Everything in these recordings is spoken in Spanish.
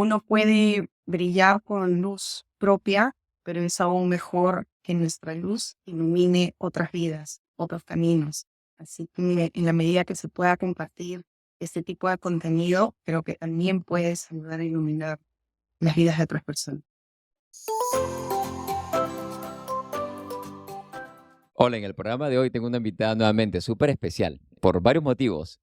Uno puede brillar con luz propia, pero es aún mejor que nuestra luz ilumine otras vidas, otros caminos. Así que en la medida que se pueda compartir este tipo de contenido, creo que también puedes ayudar a iluminar las vidas de otras personas. Hola, en el programa de hoy tengo una invitada nuevamente súper especial por varios motivos.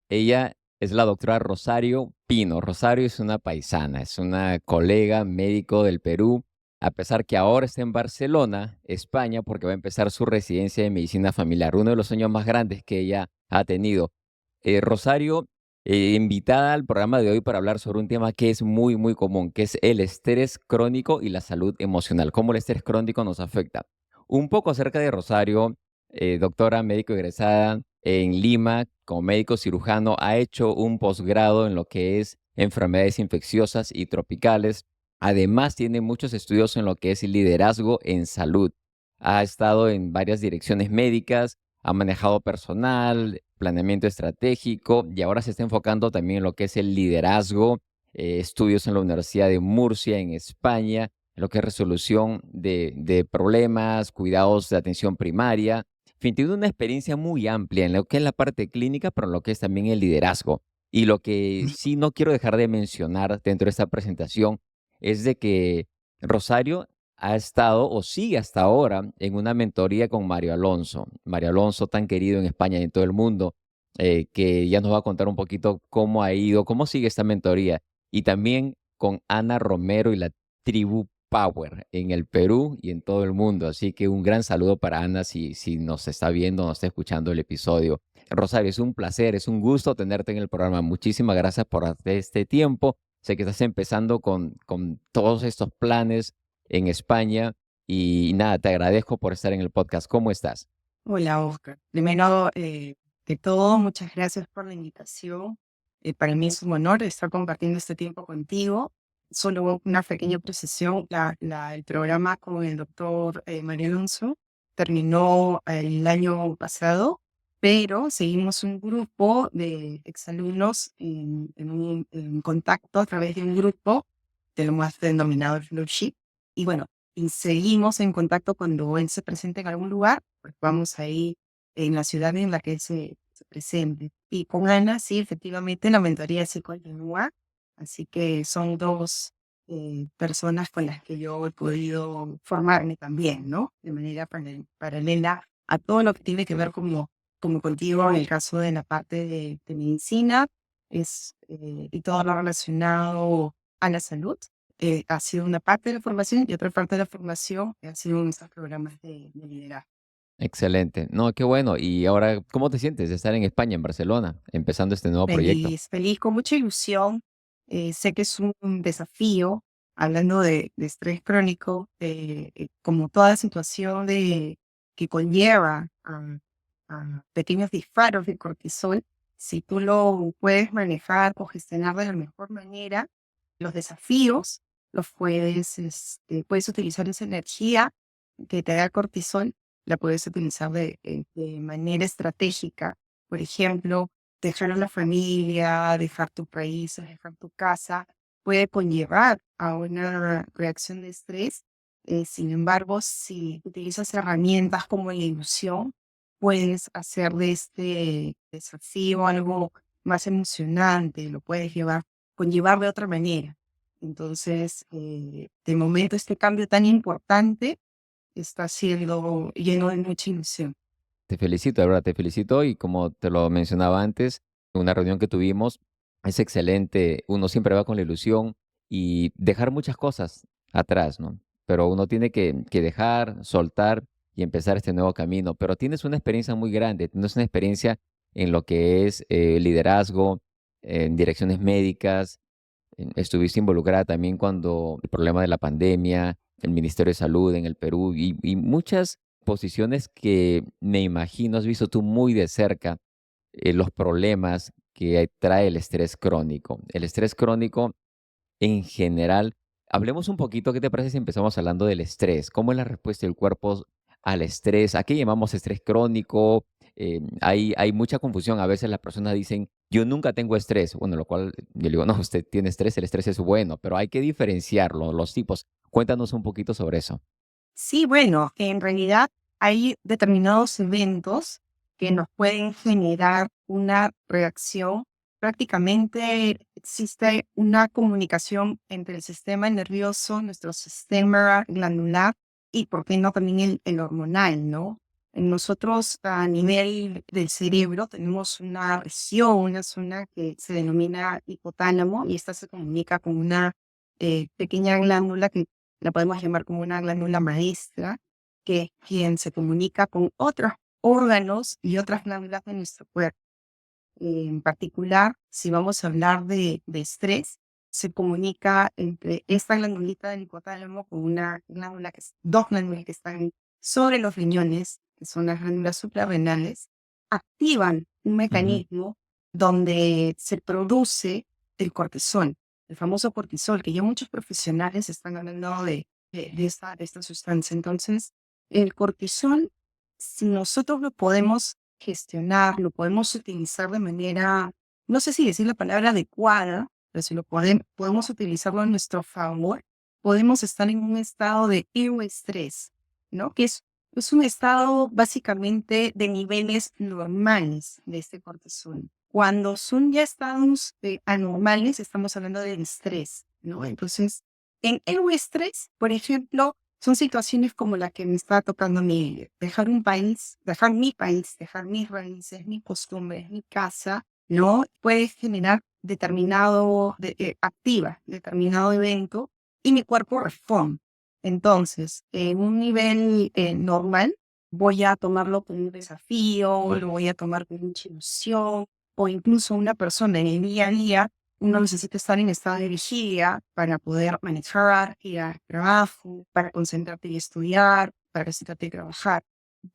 Ella es la doctora Rosario Pino. Rosario es una paisana, es una colega médico del Perú, a pesar que ahora está en Barcelona, España, porque va a empezar su residencia de medicina familiar, uno de los sueños más grandes que ella ha tenido. Rosario, invitada al programa de hoy para hablar sobre un tema que es muy, muy común, que es el estrés crónico y la salud emocional, cómo el estrés crónico nos afecta. Un poco acerca de Rosario, doctora médico egresada en Lima como médico cirujano, ha hecho un posgrado en lo que es enfermedades infecciosas y tropicales. Además, tiene muchos estudios en lo que es liderazgo en salud. Ha estado en varias direcciones médicas, ha manejado personal, planeamiento estratégico y ahora se está enfocando también en lo que es el liderazgo, estudios en la Universidad de Murcia, en España, en lo que es resolución de problemas, cuidados de atención primaria. En fin, tiene una experiencia muy amplia en lo que es la parte clínica, pero en lo que es también el liderazgo. Y lo que sí no quiero dejar de mencionar dentro de esta presentación es de que Rosario ha estado o sigue hasta ahora en una mentoría con Mario Alonso. Mario Alonso, tan querido en España y en todo el mundo, que ya nos va a contar un poquito cómo ha ido, cómo sigue esta mentoría. Y también con Ana Romero y la tribu Power en el Perú y en todo el mundo. Así que un gran saludo para Ana si nos está viendo, nos está escuchando el episodio. Rosario, es un placer, es un gusto tenerte en el programa. Muchísimas gracias por hacer este tiempo. Sé que estás empezando con todos estos planes en España y nada, te agradezco por estar en el podcast. ¿Cómo estás? Hola, Oscar. Primero que todo, muchas gracias por la invitación. Para mí es un honor estar compartiendo este tiempo contigo. Solo una pequeña precisión, el programa con el doctor Mario Alonso terminó el año pasado, pero seguimos un grupo de exalumnos en contacto a través de un grupo de lo más denominado el Fellowship. Y bueno, y seguimos en contacto cuando él se presente en algún lugar, pues vamos ahí en la ciudad en la que él se presente. Y con Ana, sí, efectivamente, la mentoría se continúa, así que son dos personas con las que yo he podido formarme también, ¿no? De manera paralela a todo lo que tiene que ver como contigo en el caso de la parte de medicina y todo lo relacionado a la salud. Ha sido una parte de la formación y otra parte de la formación ha sido en estos programas de liderazgo. Excelente. No, qué bueno. Y ahora, ¿cómo te sientes de estar en España, en Barcelona, empezando este nuevo proyecto? Feliz, feliz, con mucha ilusión. Sé que es un desafío, hablando de estrés crónico, como toda situación que conlleva a pequeños disparos de cortisol, si tú lo puedes manejar o gestionar de la mejor manera, los desafíos puedes utilizar esa energía que te da cortisol, la puedes utilizar de manera estratégica. Por ejemplo, dejar a la familia, dejar tu país, dejar tu casa, puede conllevar a una reacción de estrés. Sin embargo, si utilizas herramientas como la ilusión, puedes hacer de este desafío algo más emocionante, lo puedes conllevar de otra manera. Entonces, de momento, este cambio tan importante está siendo lleno de mucha ilusión. Te felicito, de verdad, te felicito y como te lo mencionaba antes, una reunión que tuvimos es excelente. Uno siempre va con la ilusión y dejar muchas cosas atrás, ¿no? Pero uno tiene que dejar, soltar y empezar este nuevo camino. Pero tienes una experiencia muy grande, tienes una experiencia en lo que es liderazgo, en direcciones médicas, estuviste involucrada también cuando el problema de la pandemia, el Ministerio de Salud en el Perú y muchas posiciones que me imagino has visto tú muy de cerca, los problemas que trae el estrés crónico. El estrés crónico en general, hablemos un poquito, ¿qué te parece si empezamos hablando del estrés? ¿Cómo es la respuesta del cuerpo al estrés? ¿A qué llamamos estrés crónico? hay mucha confusión. A veces las personas dicen, yo nunca tengo estrés. Bueno, lo cual yo le digo, no, usted tiene estrés, el estrés es bueno, pero hay que diferenciarlo, los tipos. Cuéntanos un poquito sobre eso. Sí, bueno, en realidad hay determinados eventos que nos pueden generar una reacción. Prácticamente existe una comunicación entre el sistema nervioso, nuestro sistema glandular y, ¿por qué no, también el hormonal, ¿no? Nosotros a nivel del cerebro tenemos una región, una zona que se denomina hipotálamo y esta se comunica con una pequeña glándula que la podemos llamar como una glándula maestra, que es quien se comunica con otros órganos y otras glándulas de nuestro cuerpo. En particular, si vamos a hablar de estrés, se comunica entre esta glandulita del hipotálamo con una glándula dos glándulas que están sobre los riñones, que son las glándulas suprarrenales, activan un Ujú. mecanismo donde se produce el cortisol, el famoso cortisol, que ya muchos profesionales están hablando de esta sustancia. Entonces, el cortisol, si nosotros lo podemos gestionar, lo podemos utilizar de manera, no sé si decir la palabra adecuada, pero si podemos utilizarlo a nuestro favor, podemos estar en un estado de estrés, ¿no? Que es un estado básicamente de niveles normales de este cortisol. Cuando son ya estados anormales, estamos hablando del estrés, ¿no? Entonces, en estrés, por ejemplo, son situaciones como la que me está tocando a mí, dejar un país, dejar mi país, dejar mis raíces, mis costumbres, mi casa, ¿no? Puede generar activa determinado evento y mi cuerpo responde. Entonces, en un nivel normal, voy a tomarlo como un desafío, lo voy a tomar como una ilusión, o incluso una persona en el día a día, uno necesita estar en estado de vigilia para poder manejar, ir al trabajo, para concentrarte y estudiar, para concentrarte y trabajar.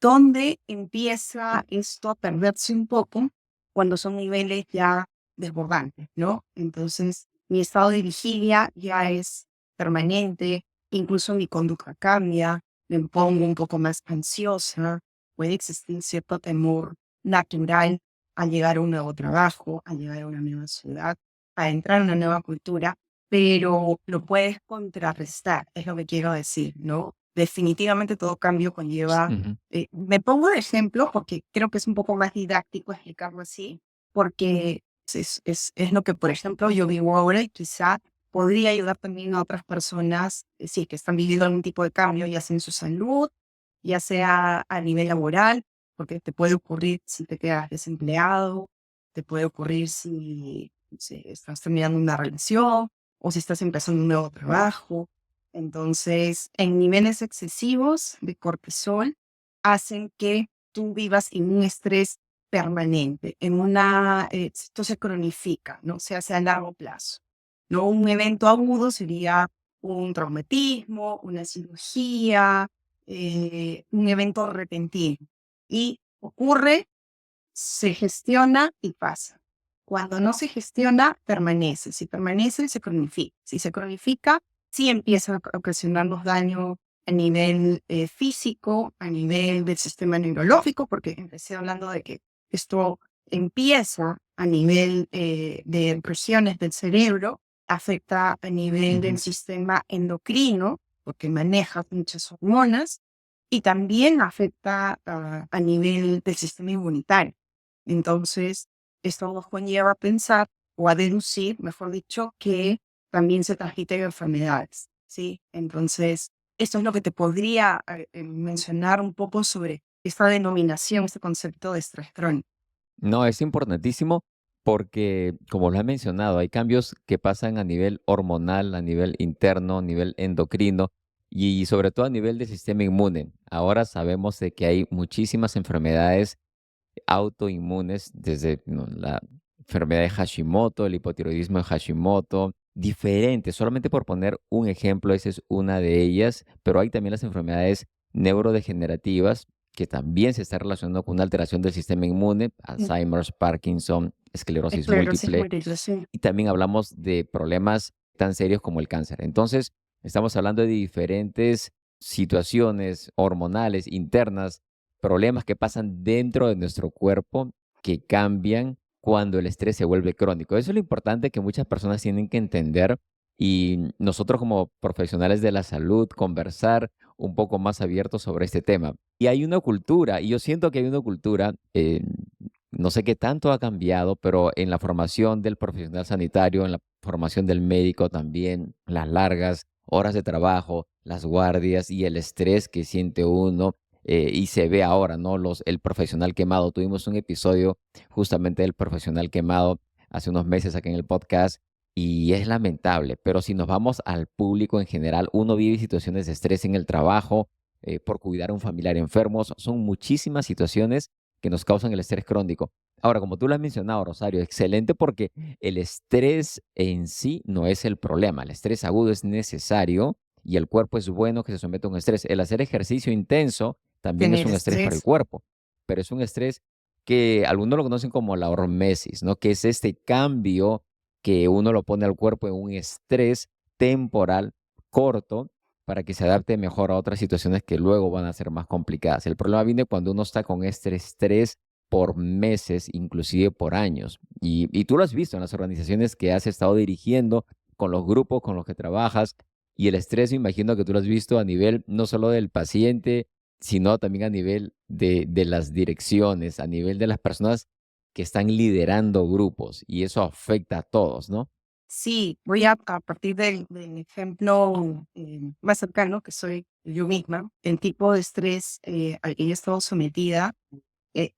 ¿Dónde empieza esto a perderse un poco? Cuando son niveles ya desbordantes, ¿no? Entonces, mi estado de vigilia ya es permanente, incluso mi conducta cambia, me pongo un poco más ansiosa, puede existir cierto temor natural al llegar a un nuevo trabajo, al llegar a una nueva ciudad, a entrar en una nueva cultura, pero lo puedes contrarrestar, es lo que quiero decir, ¿no? Definitivamente todo cambio conlleva, Ujú. me pongo de ejemplo porque creo que es un poco más didáctico explicarlo así, porque es lo que, por ejemplo, yo vivo ahora y quizá podría ayudar también a otras personas, sí, que están viviendo algún tipo de cambio, ya sea en su salud, ya sea a nivel laboral, porque te puede ocurrir si te quedas desempleado, te puede ocurrir si estás terminando una relación o si estás empezando un nuevo trabajo. Entonces, en niveles excesivos de cortisol hacen que tú vivas en un estrés permanente, esto se cronifica, ¿no? Se hace a largo plazo. ¿No? Un evento agudo sería un traumatismo, una cirugía, un evento repentino. Y ocurre, se gestiona y pasa. Cuando no se gestiona, permanece. Si permanece, se cronifica. Si se cronifica, sí empieza a ocasionarnos daño a nivel físico, a nivel del sistema neurológico, porque empecé hablando de que esto empieza a nivel de presiones del cerebro, afecta a nivel del Ujú. sistema endocrino, porque maneja muchas hormonas, y también afecta a nivel del sistema inmunitario. Entonces, esto nos conlleva a pensar o a deducir, mejor dicho, que también se transmiten enfermedades, ¿sí? Entonces, esto es lo que te podría mencionar un poco sobre esta denominación, este concepto de estrés crónico. No, es importantísimo porque, como lo has mencionado, hay cambios que pasan a nivel hormonal, a nivel interno, a nivel endocrino y sobre todo a nivel del sistema inmune. Ahora sabemos de que hay muchísimas enfermedades autoinmunes, desde la enfermedad de Hashimoto, el hipotiroidismo de Hashimoto, diferentes. Solamente por poner un ejemplo, esa es una de ellas, pero hay también las enfermedades neurodegenerativas que también se está relacionando con una alteración del sistema inmune, Mm. Alzheimer's, Parkinson, esclerosis Esclerosis múltiple, múltiple, sí. y también hablamos de problemas tan serios como el cáncer. Entonces, estamos hablando de diferentes situaciones hormonales internas problemas que pasan dentro de nuestro cuerpo que cambian cuando el estrés se vuelve crónico. Eso es lo importante que muchas personas tienen que entender y nosotros como profesionales de la salud conversar un poco más abiertos sobre este tema. Y hay una cultura, y yo siento que hay una cultura, no sé qué tanto ha cambiado, pero en la formación del profesional sanitario, en la formación del médico también, las largas horas de trabajo, las guardias y el estrés que siente uno. Y se ve ahora, ¿no? El profesional quemado. Tuvimos un episodio justamente del profesional quemado hace unos meses aquí en el podcast y es lamentable, pero si nos vamos al público en general, uno vive situaciones de estrés en el trabajo, por cuidar a un familiar enfermo, son muchísimas situaciones que nos causan el estrés crónico. Ahora, como tú lo has mencionado, Rosario, excelente porque el estrés en sí no es el problema. El estrés agudo es necesario y el cuerpo es bueno que se someta a un estrés. El hacer ejercicio intenso también es Tener un estrés para el estrés. cuerpo, pero es un estrés que algunos lo conocen como la hormesis, ¿no? Que es este cambio que uno lo pone al cuerpo en un estrés temporal corto para que se adapte mejor a otras situaciones que luego van a ser más complicadas. El problema viene cuando uno está con este estrés por meses, inclusive por años. Y tú lo has visto en las organizaciones que has estado dirigiendo, con los grupos con los que trabajas, y el estrés, me imagino que tú lo has visto a nivel no solo del paciente, sino también a nivel de las direcciones, a nivel de las personas que están liderando grupos, y eso afecta a todos, ¿no? Sí, voy a partir del ejemplo más cercano, que soy yo misma. El tipo de estrés al que yo he estado sometida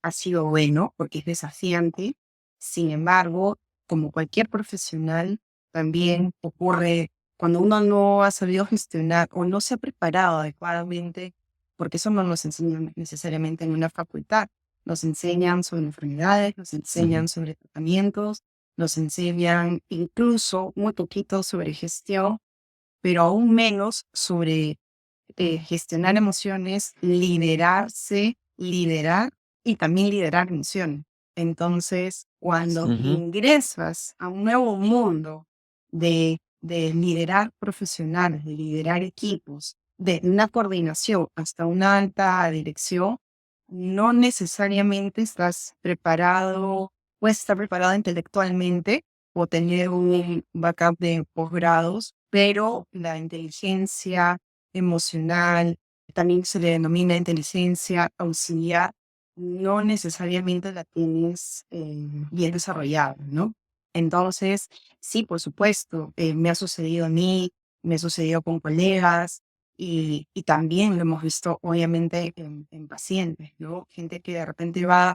ha sido bueno porque es desafiante. Sin embargo, como cualquier profesional, también ocurre cuando uno no ha sabido gestionar o no se ha preparado adecuadamente, porque eso no nos enseñan necesariamente en una facultad. Nos enseñan sobre enfermedades, nos Ujú, enseñan sobre tratamientos, nos enseñan incluso muy poquito sobre gestión, pero aún menos sobre gestionar emociones, liderarse, liderar y también liderar emociones. Entonces, cuando ujú, ingresas a un nuevo mundo de liderar profesionales, de liderar equipos, de una coordinación hasta una alta dirección, no necesariamente estás preparado o estar preparado intelectualmente o tener un backup de posgrados, pero la inteligencia emocional, también se le denomina inteligencia auxiliar, no necesariamente la tienes bien desarrollada, ¿no? Entonces, sí, por supuesto, me ha sucedido a mí, me ha sucedido con colegas y también lo hemos visto obviamente en pacientes, ¿no? Gente que de repente va,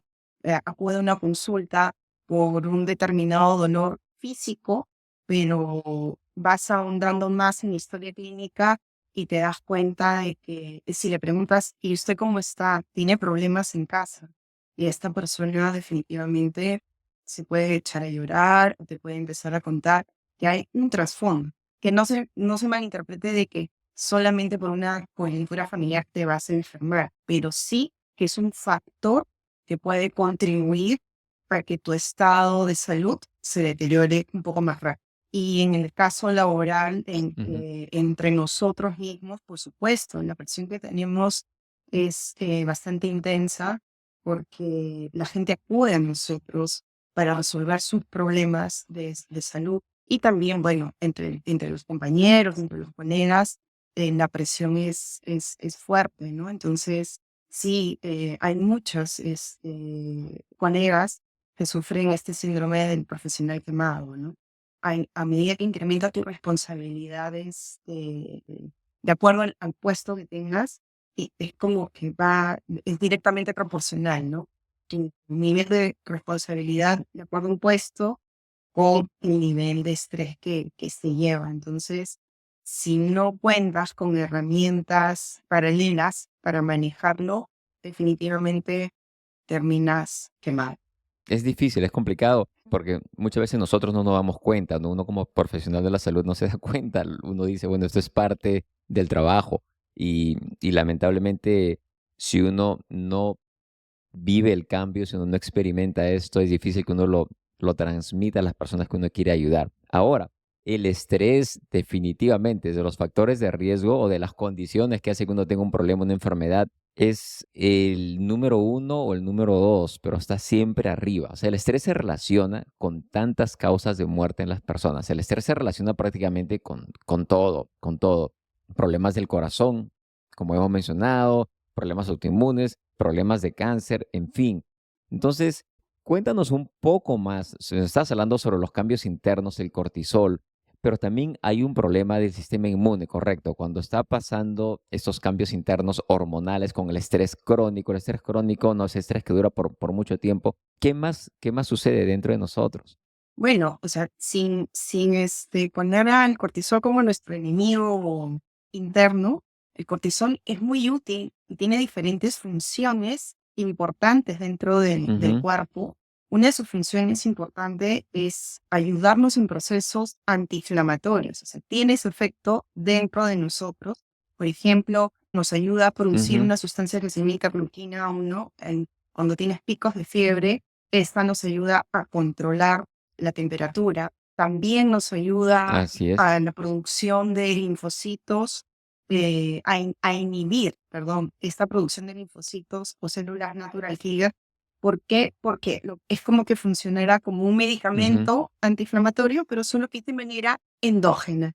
acude a una consulta por un determinado dolor físico, pero vas ahondando más en la historia clínica y te das cuenta de que si le preguntas, ¿y usted cómo está? ¿Tiene problemas en casa? Y esta persona definitivamente se puede echar a llorar o te puede empezar a contar que hay un trasfondo, que no se malinterprete de que solamente por una coyuntura familiar te vas a enfermar, pero sí que es un factor que puede contribuir para que tu estado de salud se deteriore un poco más rápido. Y en el caso laboral, ujú. entre nosotros mismos, por supuesto, la presión que tenemos es bastante intensa porque la gente acude a nosotros para resolver sus problemas de salud. Y también, bueno, entre los compañeros, entre los colegas, la presión es fuerte, ¿no? Entonces, sí, hay muchos colegas que sufren este síndrome del profesional quemado, ¿no? A medida que incrementa tus responsabilidades de acuerdo al puesto que tengas, y es como que es directamente proporcional, ¿no? Tu nivel de responsabilidad de acuerdo a un puesto con el nivel de estrés que se lleva. Entonces, si no cuentas con herramientas paralelas para manejarlo, definitivamente terminas quemado. Es difícil, es complicado, porque muchas veces nosotros no nos damos cuenta, ¿no? Uno como profesional de la salud no se da cuenta, uno dice, bueno, esto es parte del trabajo y lamentablemente si uno no vive el cambio, si uno no experimenta esto, es difícil que uno lo transmita a las personas que uno quiere ayudar. Ahora, el estrés definitivamente es de los factores de riesgo o de las condiciones que hace que uno tenga un problema, una enfermedad, es el número uno o el número dos, pero está siempre arriba. O sea, el estrés se relaciona con tantas causas de muerte en las personas. El estrés se relaciona prácticamente con todo, con todo. Problemas del corazón, como hemos mencionado, problemas autoinmunes, problemas de cáncer, en fin. Entonces, cuéntanos un poco más. Estás hablando sobre los cambios internos, el cortisol, pero también hay un problema del sistema inmune, correcto. Cuando está pasando estos cambios internos hormonales con el estrés crónico no es estrés que dura por mucho tiempo. Qué más sucede dentro de nosotros? Bueno, o sea, sin poner al cortisol como nuestro enemigo interno, el cortisol es muy útil y tiene diferentes funciones importantes dentro del Ujú, cuerpo. Una de sus funciones importantes es ayudarnos en procesos antiinflamatorios, o sea, tiene ese efecto dentro de nosotros. Por ejemplo, nos ayuda a producir ujú, una sustancia que se llama interleuquina 1 cuando tienes picos de fiebre. Esta nos ayuda a controlar la temperatura. También nos ayuda así es. a la producción de linfocitos, a inhibir, perdón, esta producción de linfocitos o células natural killer. ¿Por qué? Porque es como que funcionara como un Ujú, medicamento antiinflamatorio, pero solo que es de manera endógena,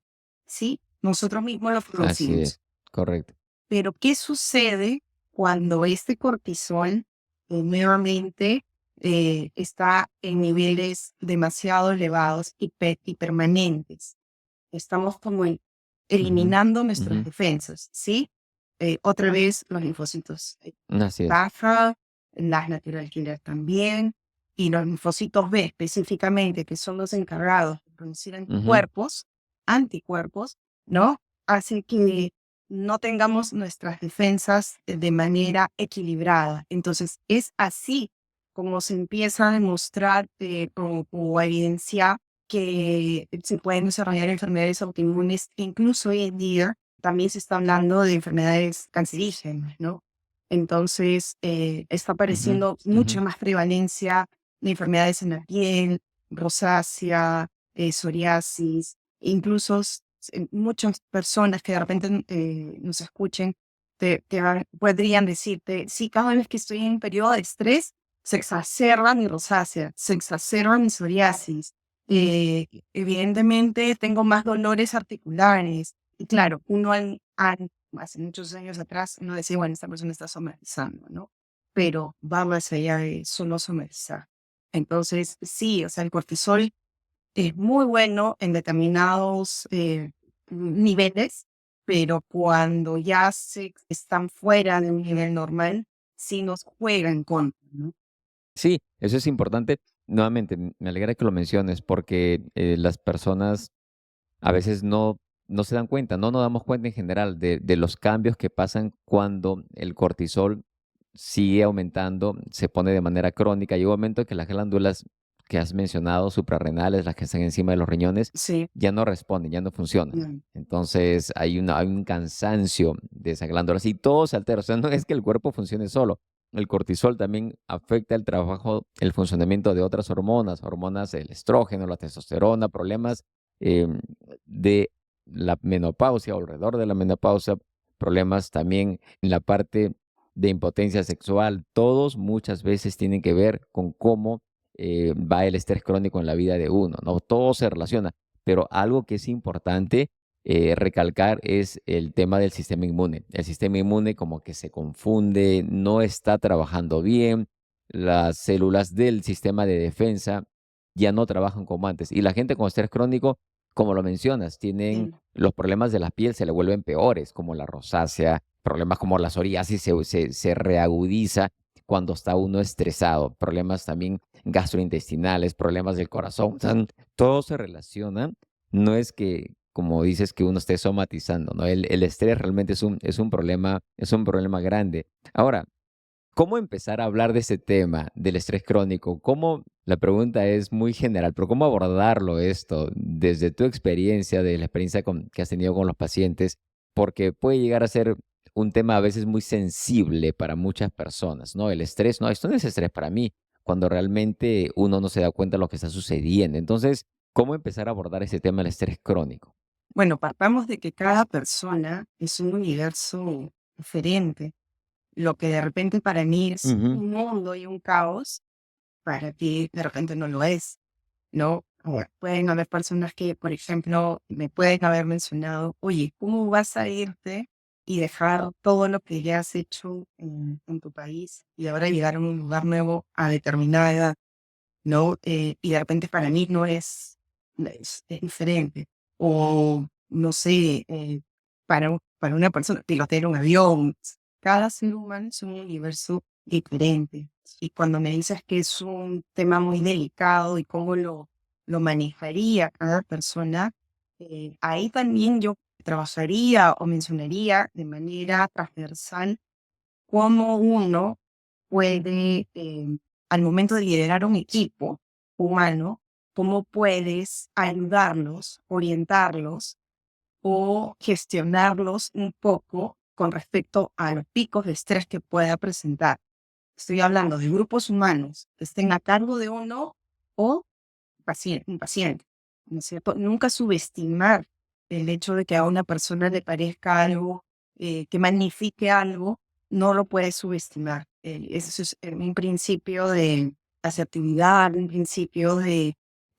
¿sí? Nosotros mismos lo así es. producimos. Correcto. Pero, ¿qué sucede cuando este cortisol nuevamente está en niveles demasiado elevados y permanentes? Estamos como Ujú, eliminando ujú, nuestras defensas, ¿sí? Otra vez los linfocitos así es. bajan, las natural killer también, y los linfocitos B específicamente, que son los encargados de producir Ujú, anticuerpos, ¿no? Hacen que no tengamos nuestras defensas de manera equilibrada. Entonces, es así como se empieza a demostrar o a evidenciar que se pueden desarrollar enfermedades autoinmunes. Incluso hoy en día también se está hablando de enfermedades cancerígenas, ¿no? Entonces, está ujú, apareciendo ujú. mucha más prevalencia de enfermedades en la piel, rosácea, psoriasis, incluso muchas personas que de repente nos escuchen podrían decirte, sí, cada vez que estoy en un periodo de estrés, se exacerba mi rosácea, se exacerba mi psoriasis. Evidentemente tengo más dolores articulares. Y claro, hace muchos años atrás, uno decía, bueno, esta persona está somatizando, ¿no? Pero va más allá de solo somatizar. Entonces, sí, o sea, el cortisol es muy bueno en determinados niveles, pero cuando ya se están fuera de un nivel normal, sí nos juega en contra, ¿no? Sí, eso es importante. Nuevamente, me alegra que lo menciones porque las personas a veces no se dan cuenta, no nos damos cuenta en general de los cambios que pasan cuando el cortisol sigue aumentando, se pone de manera crónica. Llega un momento que las glándulas que has mencionado, suprarrenales, las que están encima de los riñones, Sí. ya no responden, ya no funcionan. Mm. Entonces hay un cansancio de esas glándulas y todo se altera. O sea, no es que el cuerpo funcione solo. El cortisol también afecta el trabajo, el funcionamiento de otras hormonas, hormonas, el estrógeno, la testosterona, problemas em, de la menopausia o alrededor de la menopausia, problemas también en la parte de impotencia sexual, todos muchas veces tienen que ver con cómo va el estrés crónico en la vida de uno, ¿no? Todo se relaciona, pero algo que es importante recalcar es el tema del sistema inmune. El sistema inmune como que se confunde, no está trabajando bien, las células del sistema de defensa ya no trabajan como antes. Y la gente con estrés crónico, como lo mencionas, tienen Sí. los problemas de la piel se le vuelven peores, como la rosácea, problemas como la psoriasis se reagudiza cuando está uno estresado, problemas también gastrointestinales, problemas del corazón, o sea, todo se relaciona. No es que, como dices, que uno esté somatizando, ¿no? El estrés realmente es un problema grande. Ahora, ¿cómo empezar a hablar de ese tema, del estrés crónico? La pregunta es muy general, pero ¿cómo abordarlo esto desde tu experiencia, de la experiencia que has tenido con los pacientes? Porque puede llegar a ser un tema a veces muy sensible para muchas personas, ¿no? El estrés, no, esto no es estrés para mí, cuando realmente uno no se da cuenta de lo que está sucediendo. Entonces, ¿Cómo empezar a abordar ese tema del estrés crónico? Bueno, partamos de que cada persona es un universo diferente. Lo que de repente para mí es Ujú, un mundo y un caos, para ti de repente no lo es, ¿no? Pueden haber personas que, por ejemplo, me pueden haber mencionado, oye, ¿cómo vas a irte y dejar todo lo que ya has hecho en tu país y ahora llegar a un lugar nuevo a determinada edad? ¿No? Y de repente para mí no es diferente. O no sé, para una persona pilotear un avión. Cada ser humano es un universo diferente. Y cuando me dices que es un tema muy delicado y cómo lo manejaría cada persona, ahí también yo trabajaría o mencionaría de manera transversal cómo uno puede, al momento de liderar un equipo humano, cómo puedes ayudarlos, orientarlos o gestionarlos un poco con respecto a los picos de estrés que pueda presentar. Estoy hablando de grupos humanos que estén a cargo de uno o un paciente, ¿no es cierto? Nunca subestimar el hecho de que a una persona le parezca algo, que magnifique algo, no lo puedes subestimar. Eso es un principio de asertividad, un principio de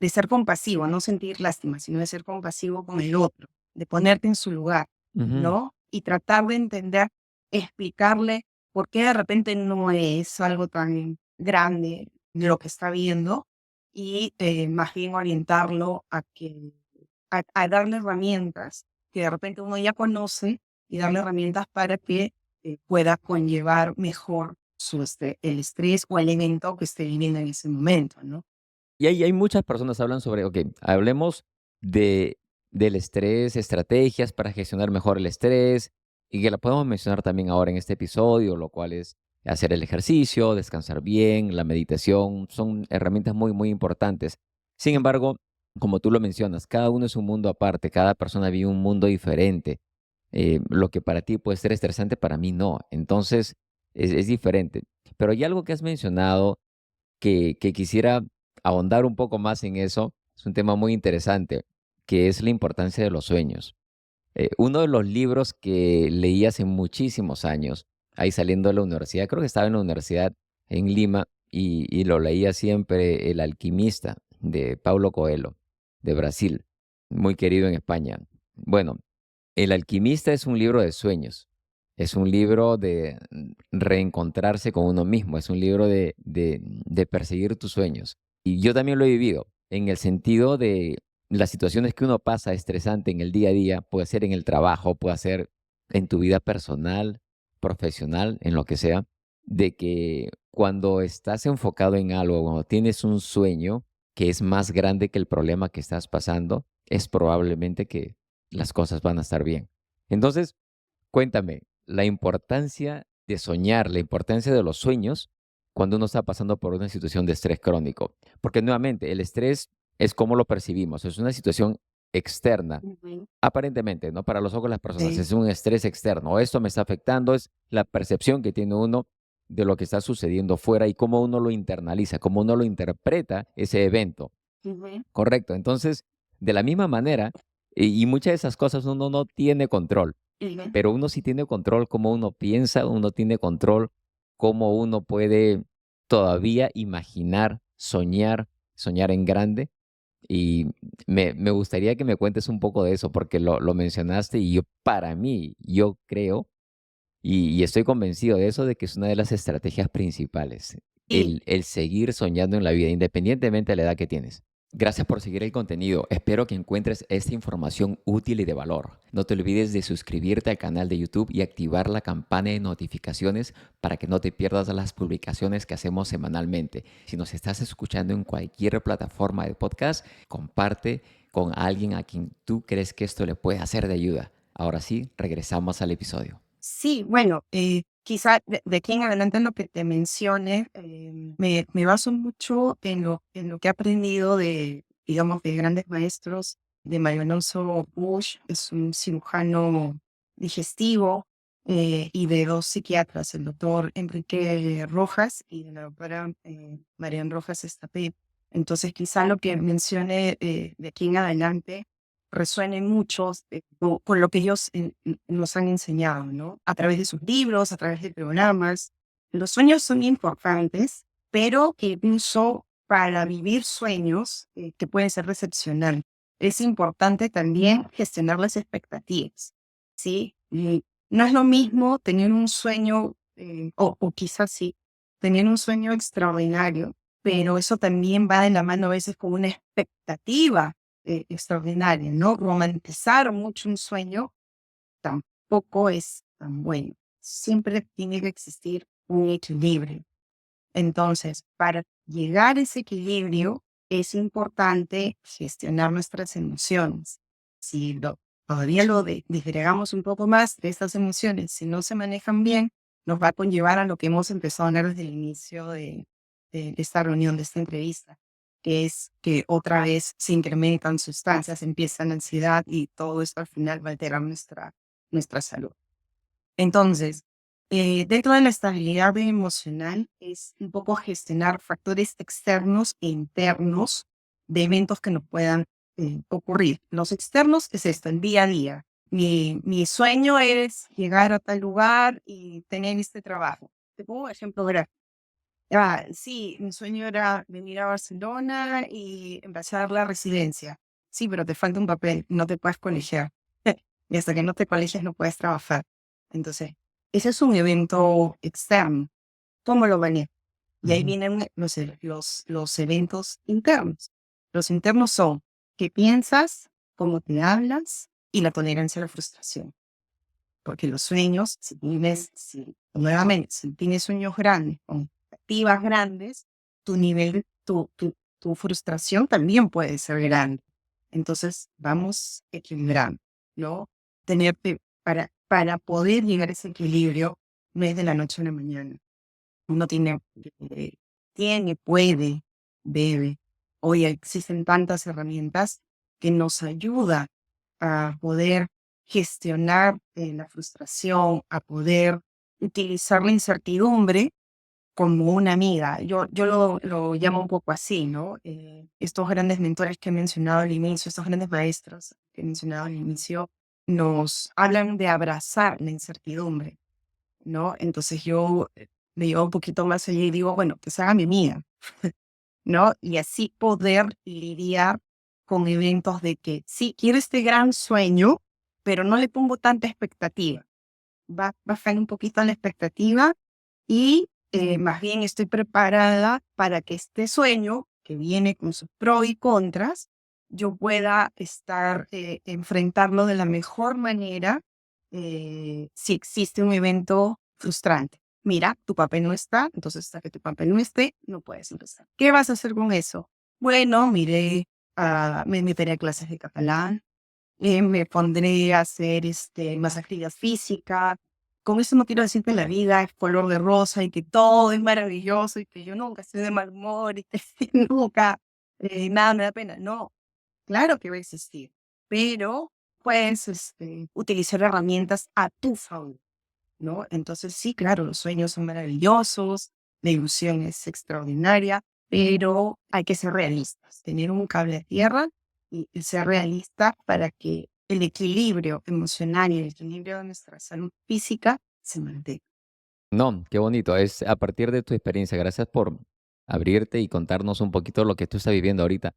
ser compasivo, no sentir lástima, sino de ser compasivo con el otro, de ponerte en su lugar, ujú. ¿no? Y tratar de entender, explicarle por qué de repente no es algo tan grande lo que está viendo y más bien orientarlo a darle herramientas que de repente uno ya conoce y darle herramientas para que pueda conllevar mejor el estrés o el evento que esté viviendo en ese momento, ¿no? Y hay muchas personas hablan sobre, okey, hablemos de del estrés, estrategias para gestionar mejor el estrés, y que la podemos mencionar también ahora en este episodio, lo cual es hacer el ejercicio, descansar bien, la meditación, son herramientas muy, muy importantes. Sin embargo, como tú lo mencionas, cada uno es un mundo aparte, cada persona vive un mundo diferente. Lo que para ti puede ser estresante, para mí no. Entonces, es diferente. Pero hay algo que has mencionado que quisiera ahondar un poco más en eso. Es un tema muy interesante, que es la importancia de los sueños. Uno de los libros que leí hace muchísimos años, ahí saliendo de la universidad, creo que estaba en la universidad en Lima y lo leía siempre, El alquimista de Paulo Coelho, de Brasil, muy querido en España. Bueno, El alquimista es un libro de sueños, es un libro de reencontrarse con uno mismo, es un libro de perseguir tus sueños. Y yo también lo he vivido, en el sentido de las situaciones que uno pasa estresante en el día a día, puede ser en el trabajo, puede ser en tu vida personal, profesional, en lo que sea, de que cuando estás enfocado en algo, cuando tienes un sueño que es más grande que el problema que estás pasando, es probablemente que las cosas van a estar bien. Entonces, cuéntame, la importancia de soñar, la importancia de los sueños cuando uno está pasando por una situación de estrés crónico. Porque nuevamente, el estrés es como lo percibimos, es una situación externa, Ujú. aparentemente, ¿no? Para los ojos de las personas, Sí. es un estrés externo. Esto me está afectando, es la percepción que tiene uno de lo que está sucediendo fuera y cómo uno lo internaliza, cómo uno lo interpreta ese evento. Ujú. Correcto. Entonces, de la misma manera, y muchas de esas cosas uno no tiene control, Ujú. pero uno sí tiene control cómo uno piensa, uno tiene control cómo uno puede todavía imaginar, soñar, soñar en grande. Y me gustaría que me cuentes un poco de eso, porque lo mencionaste y yo, para mí, yo creo y estoy convencido de eso, de que es una de las estrategias principales, Y el seguir soñando en la vida, independientemente de la edad que tienes. Gracias por seguir el contenido. Espero que encuentres esta información útil y de valor. No te olvides de suscribirte al canal de YouTube y activar la campana de notificaciones para que no te pierdas las publicaciones que hacemos semanalmente. Si nos estás escuchando en cualquier plataforma de podcast, comparte con alguien a quien tú crees que esto le puede hacer de ayuda. Ahora sí, regresamos al episodio. sí, bueno, quizá de aquí en adelante en lo que te mencione, me baso mucho en lo que he aprendido de, digamos, de grandes maestros, de Mario Alonso Bush, es un cirujano digestivo, y de dos psiquiatras, el doctor Enrique Rojas y la doctora Marian Rojas Estapé. Entonces, quizá lo que mencione de aquí en adelante resuene mucho con lo que ellos nos han enseñado, ¿no? A través de sus libros, a través de programas. Los sueños son importantes, pero incluso para vivir sueños que pueden ser decepcionantes, es importante también gestionar las expectativas, ¿sí? Y no es lo mismo tener un sueño, o quizás sí, tener un sueño extraordinario, pero eso también va de la mano a veces con una expectativa extraordinaria, ¿no? Romantizar mucho un sueño tampoco es tan bueno. Siempre tiene que existir un equilibrio. Entonces, para llegar a ese equilibrio, es importante gestionar nuestras emociones. Si todavía disgregamos un poco más de estas emociones, si no se manejan bien, nos va a conllevar a lo que hemos empezado a hablar desde el inicio de esta reunión, de esta entrevista, que es que otra vez se incrementan sustancias, empieza la ansiedad y todo esto al final va a alterar nuestra salud. Entonces, dentro de la estabilidad emocional es un poco gestionar factores externos e internos de eventos que nos puedan ocurrir. Los externos es esto, el día a día. Mi sueño es llegar a tal lugar y tener este trabajo. Te pongo un ejemplo gráfico. Sí, mi sueño era venir a Barcelona y empezar la residencia. Sí, pero te falta un papel, no te puedes colegiar. Y hasta que no te colegias no puedes trabajar. Entonces, ese es un evento externo. ¿Cómo lo manejo? Y ahí Ujú. vienen los eventos internos. Los internos son qué piensas, cómo te hablas y la tolerancia a la frustración. Porque los sueños, nuevamente, si tienes sueños grandes, con expectativas grandes, tu frustración también puede ser grande. Entonces, vamos equilibrando, ¿no? Para poder llegar a ese equilibrio, no es de la noche a la mañana. Uno eh, puede, debe. Hoy existen tantas herramientas que nos ayudan a poder gestionar la frustración, a poder utilizar la incertidumbre como una amiga. Yo lo llamo un poco así, ¿no? Estos grandes mentores que he mencionado al inicio, estos grandes maestros que he mencionado al inicio, nos hablan de abrazar la incertidumbre, ¿no? Entonces yo me llevo un poquito más allá y digo, bueno, que se haga mi amiga, ¿no? Y así poder lidiar con eventos de que sí, quiero este gran sueño, pero no le pongo tanta expectativa. Va a bajar un poquito la expectativa y más bien estoy preparada para que este sueño, que viene con sus pros y contras, yo pueda estar, enfrentarlo de la mejor manera si existe un evento frustrante. Mira, tu papel no está, entonces hasta que tu papel no esté, no puedes empezar. ¿Qué vas a hacer con eso? Bueno, mire, me meteré a clases de catalán, me pondré a hacer más actividad física. Con eso no quiero decir que la vida es color de rosa y que todo es maravilloso y que yo nunca estoy de mal humor y que nunca nada me da pena. No, claro que va a existir, pero puedes utilizar herramientas a tu favor, ¿no? Entonces sí, claro, los sueños son maravillosos, la ilusión es extraordinaria, pero hay que ser realistas, tener un cable a tierra y ser realistas para que el equilibrio emocional y el equilibrio de nuestra salud física se mantenga. No, qué bonito. Es a partir de tu experiencia. Gracias por abrirte y contarnos un poquito lo que tú estás viviendo ahorita,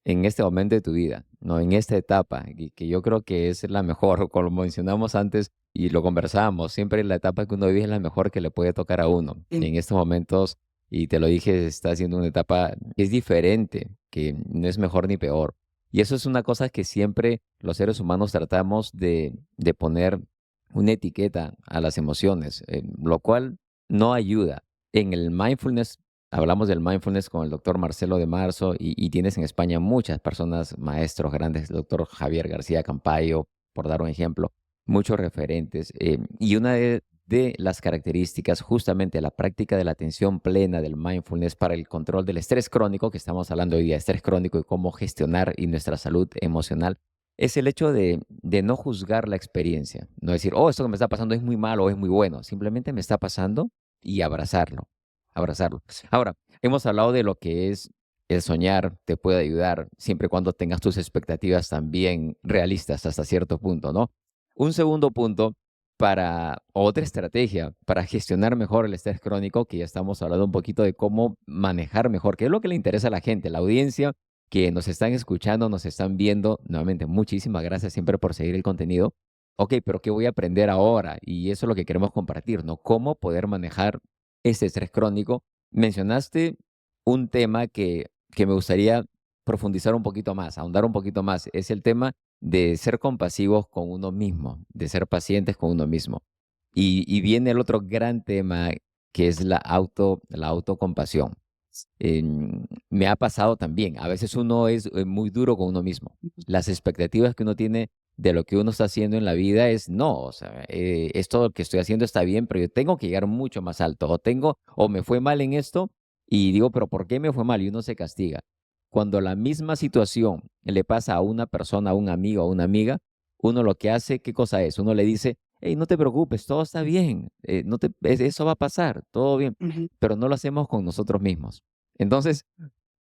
en este momento de tu vida, ¿no? En esta etapa, y que yo creo que es la mejor, como mencionamos antes y lo conversábamos, siempre la etapa que uno vive es la mejor que le puede tocar a uno. Y Sí. en estos momentos, y te lo dije, está siendo una etapa que es diferente, que no es mejor ni peor. Y eso es una cosa que siempre los seres humanos tratamos de poner una etiqueta a las emociones, lo cual no ayuda. En el mindfulness, hablamos del mindfulness con el doctor Marcelo de Marzo y tienes en España muchas personas, maestros grandes, el doctor Javier García Campayo, por dar un ejemplo, muchos referentes. Y una de las características, justamente la práctica de la atención plena del mindfulness para el control del estrés crónico, que estamos hablando hoy día, estrés crónico y cómo gestionar y nuestra salud emocional, es el hecho de no juzgar la experiencia, no decir, oh, esto que me está pasando es muy malo o es muy bueno, simplemente me está pasando y abrazarlo, abrazarlo. Ahora, hemos hablado de lo que es el soñar te puede ayudar siempre y cuando tengas tus expectativas también realistas hasta cierto punto, ¿no? Un segundo punto para otra estrategia para gestionar mejor el estrés crónico, que ya estamos hablando un poquito de cómo manejar mejor, qué es lo que le interesa a la gente, la audiencia que nos están escuchando, nos están viendo. Nuevamente, muchísimas gracias siempre por seguir el contenido. Ok, pero ¿qué voy a aprender ahora? Y eso es lo que queremos compartir, ¿no? Cómo poder manejar este estrés crónico. Mencionaste un tema que me gustaría profundizar un poquito más, ahondar un poquito más. Es el tema de ser compasivos con uno mismo, de ser pacientes con uno mismo. Y viene el otro gran tema que es la autocompasión. Me ha pasado también. A veces uno es muy duro con uno mismo. Las expectativas que uno tiene de lo que uno está haciendo en la vida es no, o sea, esto que estoy haciendo está bien, pero yo tengo que llegar mucho más alto. O me fue mal en esto y digo, pero ¿por qué me fue mal? Y uno se castiga. Cuando la misma situación le pasa a una persona, a un amigo, a una amiga, uno lo que hace, ¿qué cosa es? Uno le dice, hey, no te preocupes, todo está bien, eso va a pasar, todo bien, Ujú. pero no lo hacemos con nosotros mismos. Entonces,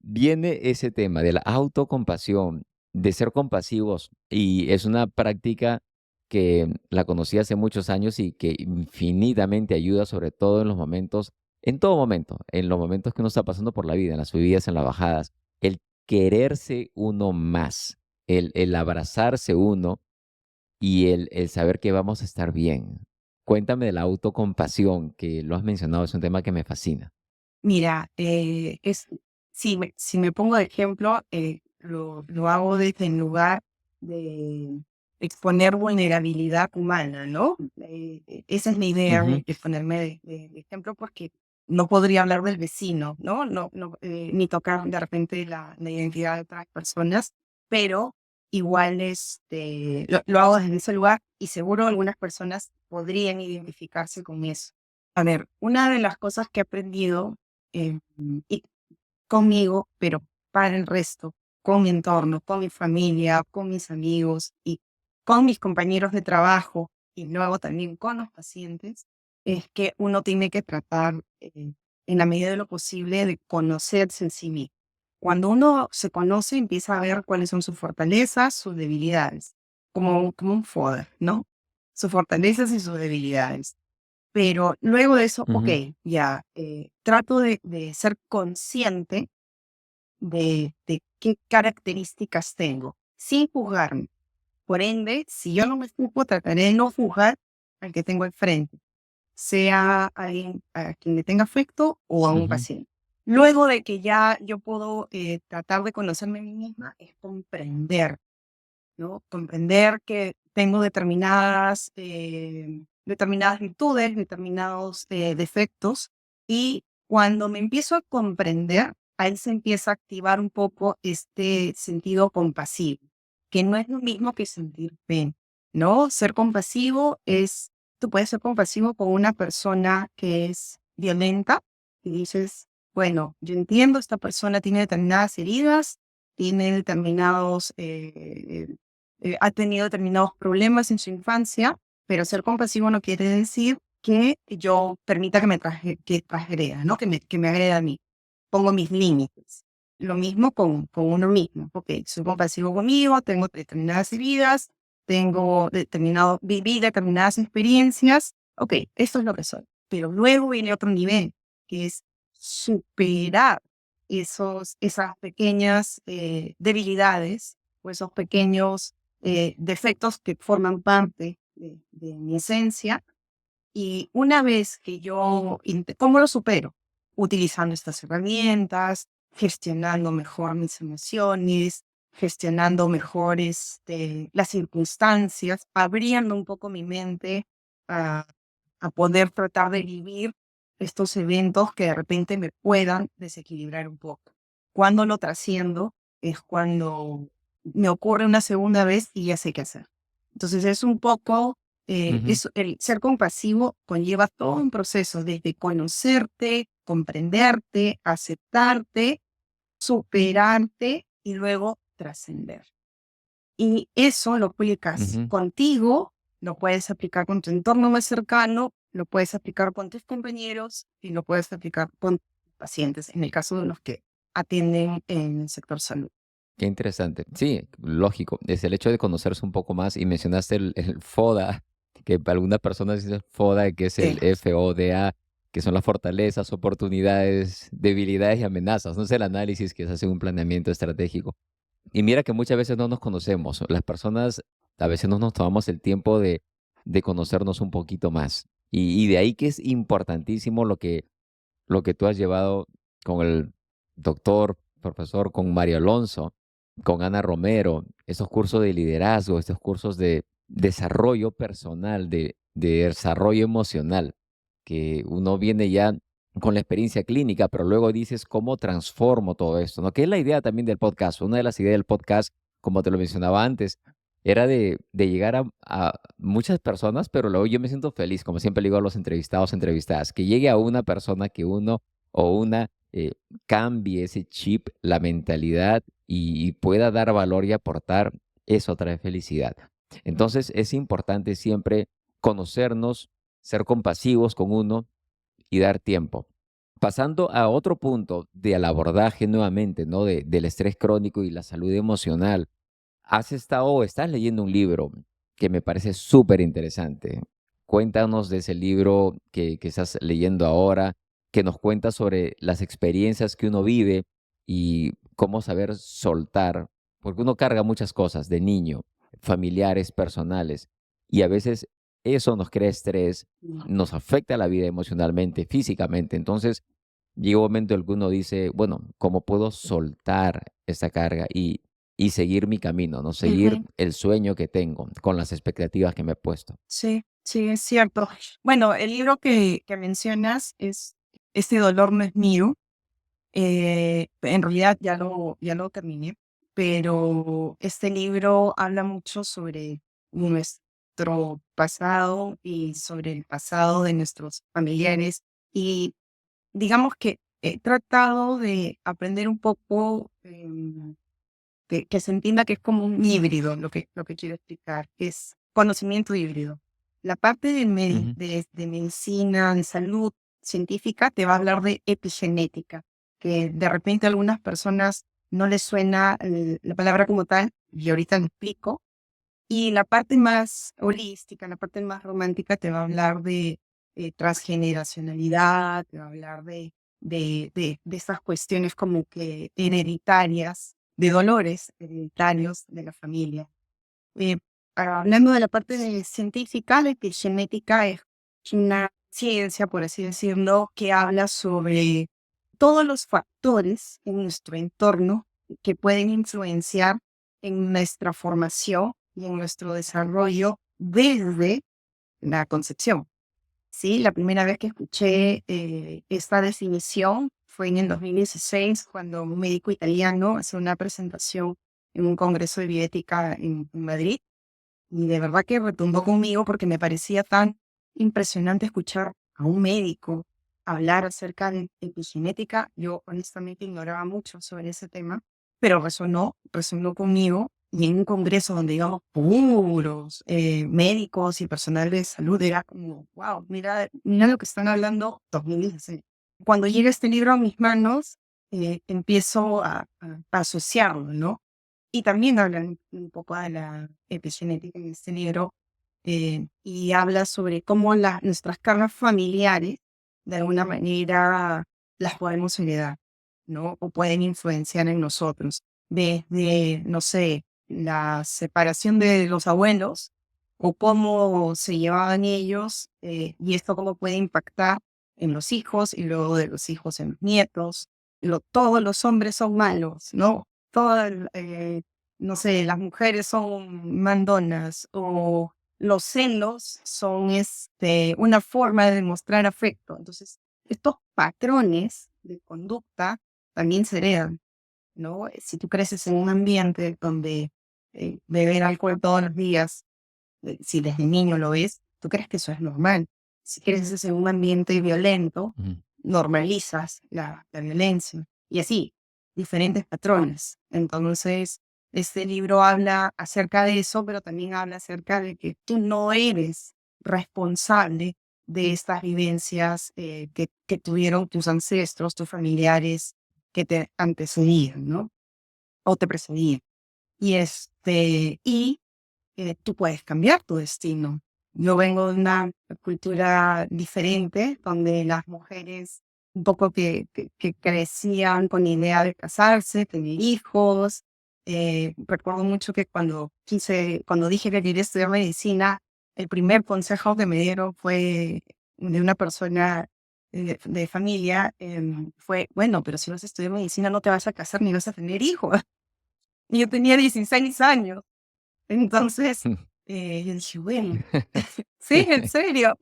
viene ese tema de la autocompasión, de ser compasivos, y es una práctica que la conocí hace muchos años y que infinitamente ayuda, sobre todo en los momentos, en todo momento, en los momentos que uno está pasando por la vida, en las subidas, en las bajadas, el quererse uno más, el abrazarse uno y el saber que vamos a estar bien. Cuéntame de la autocompasión, que lo has mencionado, es un tema que me fascina. Mira, si me pongo de ejemplo, lo hago desde el lugar de exponer vulnerabilidad humana, ¿no? Esa es mi idea Ujú, de ponerme de ejemplo porque no podría hablar del vecino, ¿no? Ni tocar de repente la identidad de otras personas, pero igual lo hago desde ese lugar y seguro algunas personas podrían identificarse con eso. A ver, una de las cosas que he aprendido eh, y conmigo, pero para el resto, con mi entorno, con mi familia, con mis amigos y con mis compañeros de trabajo y luego también con los pacientes, es que uno tiene que tratar en la medida de lo posible de conocerse en sí mismo. Cuando uno se conoce, empieza a ver cuáles son sus fortalezas, sus debilidades, como un FODA, ¿no? Sus fortalezas y sus debilidades. Pero luego de eso, ujú, okey, ya, trato de ser consciente de qué características tengo, sin juzgarme. Por ende, si yo no me juzgo, trataré de no juzgar al que tengo enfrente, sea alguien a quien le tenga afecto o a un ujú, paciente. Luego de que ya yo puedo, tratar de conocerme a mí misma, es comprender. ¿No? Comprender que tengo determinadas virtudes, determinados defectos, y cuando me empiezo a comprender, ahí se empieza a activar un poco este sentido compasivo, que no es lo mismo que sentir pena, ¿no? Ser compasivo tú puedes ser compasivo con una persona que es violenta y dices, bueno, yo entiendo, esta persona tiene determinadas heridas, tiene ha tenido determinados problemas en su infancia, pero ser compasivo no quiere decir que yo permita que transgreda, ¿no? Que me agreda a mí. Pongo mis límites. Lo mismo con uno mismo. Ok, soy compasivo conmigo, tengo determinadas heridas, viví determinadas experiencias. Ok, esto es lo que soy. Pero luego viene otro nivel, que es superar esas pequeñas debilidades o esos pequeños defectos que forman parte de mi esencia. Y una vez que ¿cómo lo supero? Utilizando estas herramientas, gestionando mejor mis emociones, gestionando mejor las circunstancias, abriendo un poco mi mente a, a poder tratar de vivir estos eventos que de repente me puedan desequilibrar un poco. Cuando lo trasciendo es cuando me ocurre una segunda vez y ya sé qué hacer. Entonces es un poco ujú, el ser compasivo conlleva todo un proceso desde conocerte, comprenderte, aceptarte, superarte y luego trascender. Y eso lo aplicas ujú. contigo, lo puedes aplicar con tu entorno más cercano, lo puedes aplicar con tus compañeros y lo puedes aplicar con pacientes, en el caso de los que atienden en el sector salud. Qué interesante. Sí, lógico. Es el hecho de conocerse un poco más y mencionaste el FODA, que para algunas personas dicen FODA, que es el Sí. FODA, que son las fortalezas, oportunidades, debilidades y amenazas. No es el análisis que se hace en un planeamiento estratégico. Y mira que muchas veces no nos conocemos. Las personas a veces no nos tomamos el tiempo de conocernos un poquito más. Y de ahí que es importantísimo lo que tú has llevado con el doctor, profesor, con Mario Alonso, con Ana Romero, esos cursos de liderazgo, estos cursos de desarrollo personal, de desarrollo emocional, que uno viene ya con la experiencia clínica, pero luego dices, ¿cómo transformo todo esto? ¿No? Que es la idea también del podcast. Una de las ideas del podcast, como te lo mencionaba antes, era de llegar a muchas personas, pero luego yo me siento feliz, como siempre le digo a los entrevistados, entrevistadas, que llegue a una persona que uno o una cambie ese chip, la mentalidad y pueda dar valor y aportar, eso trae felicidad. Entonces es importante siempre conocernos, ser compasivos con uno y dar tiempo. Pasando a otro punto del abordaje nuevamente, ¿no? Del estrés crónico y la salud emocional. Has estado o estás leyendo un libro que me parece súper interesante. Cuéntanos de ese libro que estás leyendo ahora, que nos cuenta sobre las experiencias que uno vive y cómo saber soltar, porque uno carga muchas cosas de niño, familiares, personales, y a veces eso nos crea estrés, nos afecta la vida emocionalmente, físicamente. Entonces, llega un momento en el que uno dice, bueno, ¿cómo puedo soltar esta carga y seguir mi camino, no seguir Ujú. el sueño que tengo con las expectativas que me he puesto? Sí, sí, es cierto. Bueno, el libro que mencionas es Este dolor no es mío. En realidad ya lo terminé, pero este libro habla mucho sobre nuestro pasado y sobre el pasado de nuestros familiares. Y digamos que he tratado de aprender un poco, que se entienda que es como un híbrido lo que quiero explicar, que es conocimiento híbrido. La parte Ujú. de medicina, de salud científica, te va a hablar de epigenética, que de repente a algunas personas no les suena la palabra como tal, y ahorita lo explico. Y la parte más holística, la parte más romántica, te va a hablar de transgeneracionalidad, te va a hablar de estas cuestiones como que hereditarias, de dolores hereditarios de la familia. Eh, Hablando de la parte científica, la epigenética es una ciencia, por así decirlo, que habla sobre todos los factores en nuestro entorno que pueden influenciar en nuestra formación y en nuestro desarrollo desde la concepción. Sí, la primera vez que escuché esta definición fue en el 2016, cuando un médico italiano hace una presentación en un congreso de bioética en Madrid, y de verdad que retumbó conmigo porque me parecía tan impresionante escuchar a un médico hablar acerca de epigenética. Yo honestamente ignoraba mucho sobre ese tema, pero resonó conmigo. Y en un congreso donde íbamos puros médicos y personal de salud, era como, wow, mira lo que están hablando 2016. Cuando llega este libro a mis manos, empiezo a asociarlo, ¿no? Y también hablan un poco de la epigenética en este libro, y habla sobre cómo nuestras cargas familiares, de alguna manera, las podemos heredar, ¿no? O pueden influenciar en nosotros. Desde, no sé, la separación de los abuelos o cómo se llevaban ellos, y esto cómo puede impactar en los hijos y luego de los hijos en los nietos. Todos los hombres son malos, ¿no? Todas, no sé, las mujeres son mandonas o los celos son una forma de demostrar afecto. Entonces, estos patrones de conducta también se heredan, ¿no? Si tú creces en un ambiente donde beber alcohol todos los días, si desde niño lo ves, tú crees que eso es normal. Si creces en un ambiente violento, Ujú. normalizas la violencia y así, diferentes patrones. Entonces, este libro habla acerca de eso, pero también habla acerca de que tú no eres responsable de estas vivencias que tuvieron tus ancestros, tus familiares. que te antecedían, ¿no? O te precedían. Y tú puedes cambiar tu destino. Yo vengo de una cultura diferente, donde las mujeres un poco que crecían con la idea de casarse, tener hijos. Recuerdo mucho que cuando dije que quería estudiar medicina, el primer consejo que me dieron fue de una persona de familia, fue, bueno, pero si vas a estudiar medicina no te vas a casar ni vas a tener hijos. Y yo tenía 16 años. Entonces, yo dije, bueno, sí, en serio.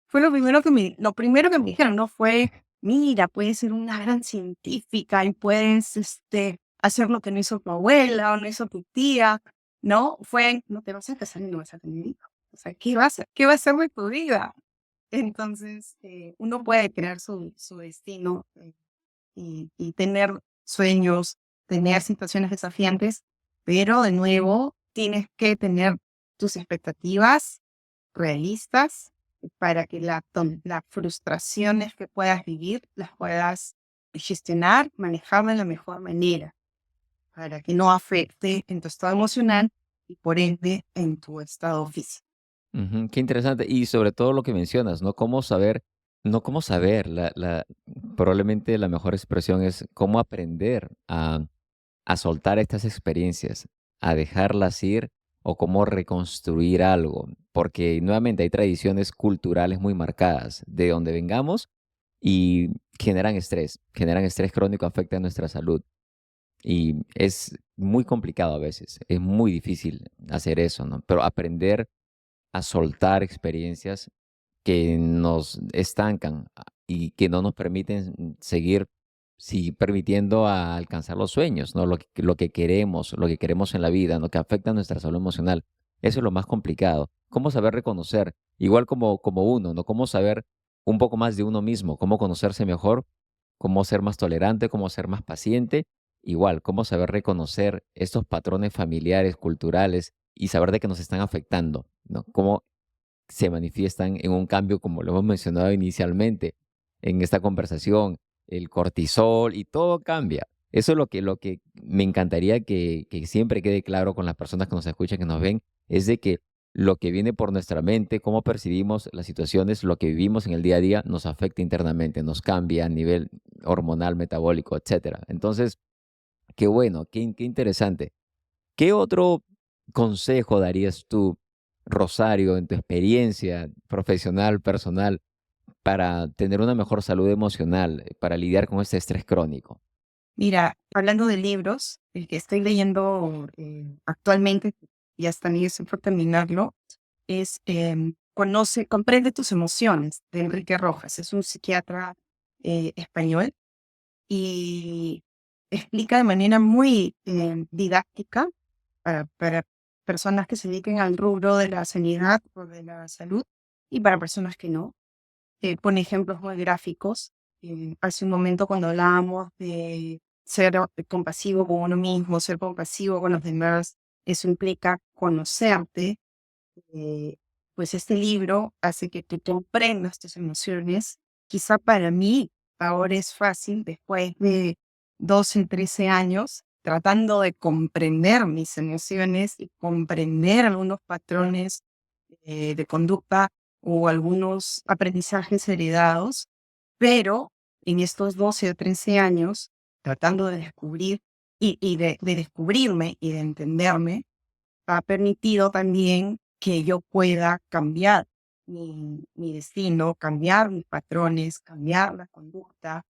Fue lo primero que me dijeron, no fue, mira, puedes ser una gran científica y puedes, hacer lo que no hizo tu abuela o no hizo tu tía, ¿no? Fue, no te vas a casar y no vas a tener hijos. O sea, qué va a ser de tu vida? Entonces, uno puede crear su destino, y tener sueños, tener situaciones desafiantes, pero de nuevo tienes que tener tus expectativas realistas para que las frustraciones que puedas vivir las puedas gestionar, manejar de la mejor manera, para que no afecte en tu estado emocional y por ende en tu estado físico. Ujú, qué interesante. Y sobre todo lo que mencionas, ¿no? Cómo saber, no cómo saber, probablemente la mejor expresión es cómo aprender a soltar estas experiencias, a dejarlas ir o cómo reconstruir algo. Porque nuevamente hay tradiciones culturales muy marcadas de donde vengamos y generan estrés crónico, afectan nuestra salud. Y es muy complicado a veces, es muy difícil hacer eso, ¿no? Pero aprender a soltar experiencias que nos estancan y que no nos permiten seguir permitiendo a alcanzar los sueños, ¿no? Lo que queremos en la vida, ¿no? Que afecta nuestra salud emocional. Eso es lo más complicado. ¿Cómo saber reconocer? Igual como uno, ¿no? Cómo saber un poco más de uno mismo, cómo conocerse mejor, cómo ser más tolerante, cómo ser más paciente. Igual, cómo saber reconocer estos patrones familiares, culturales y saber de que nos están afectando, ¿no? Cómo se manifiestan en un cambio, como lo hemos mencionado inicialmente en esta conversación, el cortisol y todo cambia. Eso es lo que me encantaría que siempre quede claro con las personas que nos escuchan, que nos ven, es de que lo que viene por nuestra mente, cómo percibimos las situaciones, lo que vivimos en el día a día, nos afecta internamente, nos cambia a nivel hormonal, metabólico, etcétera. Entonces, qué bueno, qué interesante. ¿Qué otro consejo darías tú, Rosario, en tu experiencia profesional, personal, para tener una mejor salud emocional, para lidiar con este estrés crónico? Mira, hablando de libros, el que estoy leyendo actualmente, ya está estoy por terminarlo, es Comprende tus emociones, de Enrique Rojas. Es un psiquiatra español y explica de manera muy didáctica para personas que se dediquen al rubro de la sanidad o de la salud y para personas que no. Pone ejemplos muy gráficos. Hace un momento cuando hablábamos de ser compasivo con uno mismo, ser compasivo con los demás, eso implica conocerte. eh, pues este libro hace que tú comprendas tus emociones. Quizá para mí ahora es fácil, después de 12, 13 años, tratando de comprender mis emociones y comprender algunos patrones de conducta o algunos aprendizajes heredados, pero en estos 12 o 13 años, tratando de descubrir y de descubrirme y de entenderme, ha permitido también que yo pueda cambiar mi destino, cambiar mis patrones, cambiar la conducta.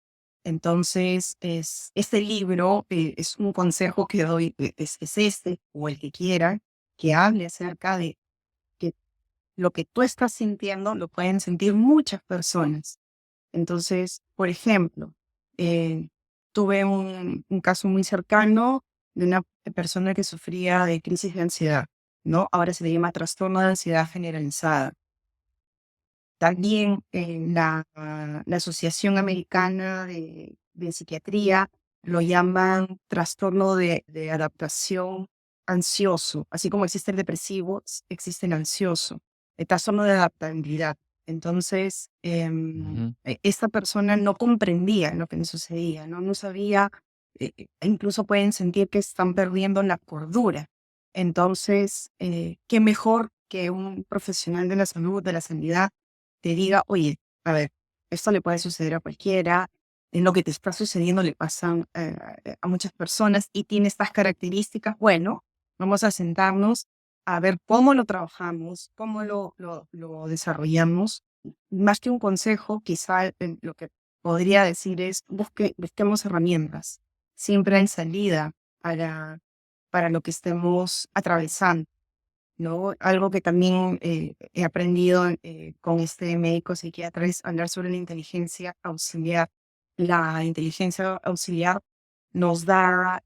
Entonces, este libro es un consejo que doy, es este, o el que quiera, que hable acerca de que lo que tú estás sintiendo lo pueden sentir muchas personas. Entonces, por ejemplo, tuve un caso muy cercano de una persona que sufría de crisis de ansiedad, ¿no? Ahora se le llama trastorno de ansiedad generalizada. También la Asociación Americana de Psiquiatría lo llaman trastorno de adaptación ansioso. Así como existe el depresivo, existe el ansioso, el trastorno de adaptabilidad. Entonces, Ujú. esta persona no comprendía lo que le sucedía, ¿no? No sabía, incluso pueden sentir que están perdiendo la cordura. Entonces, qué mejor que un profesional de la salud, de la sanidad, te diga, oye, a ver, esto le puede suceder a cualquiera, en lo que te está sucediendo le pasan a muchas personas y tiene estas características. Bueno, vamos a sentarnos a ver cómo lo trabajamos, cómo lo desarrollamos. Más que un consejo, quizá lo que podría decir es busquemos herramientas. Siempre hay salida para, para lo que estemos atravesando, ¿no? Algo que también he aprendido con este médico psiquiatra es hablar sobre la inteligencia auxiliar. La inteligencia auxiliar nos da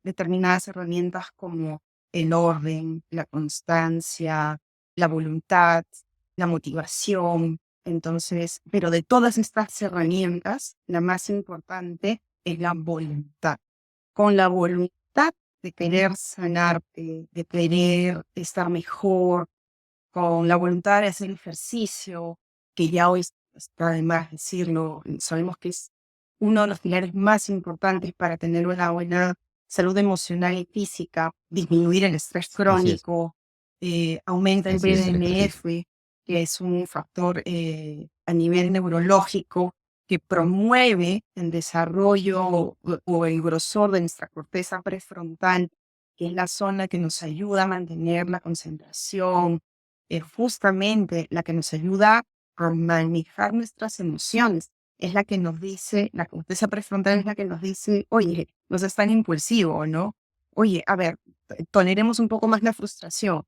determinadas herramientas como el orden, la constancia, la voluntad, la motivación. Entonces, pero de todas estas herramientas, la más importante es la voluntad. Con la voluntad de querer sanarte, de querer estar mejor, con la voluntad de hacer ejercicio, que ya hoy está de más decirlo, sabemos que es uno de los pilares más importantes para tener una buena salud emocional y física, disminuir el estrés Así es, crónico, aumenta el así es el ejercicio. BDNF, que es un factor a nivel neurológico que promueve el desarrollo o el grosor de nuestra corteza prefrontal, que es la zona que nos ayuda a mantener la concentración, es justamente la que nos ayuda a manejar nuestras emociones. Es la que nos dice, la corteza prefrontal es la que nos dice, oye, no seas tan impulsivo, ¿no? Oye, a ver, toleremos un poco más la frustración.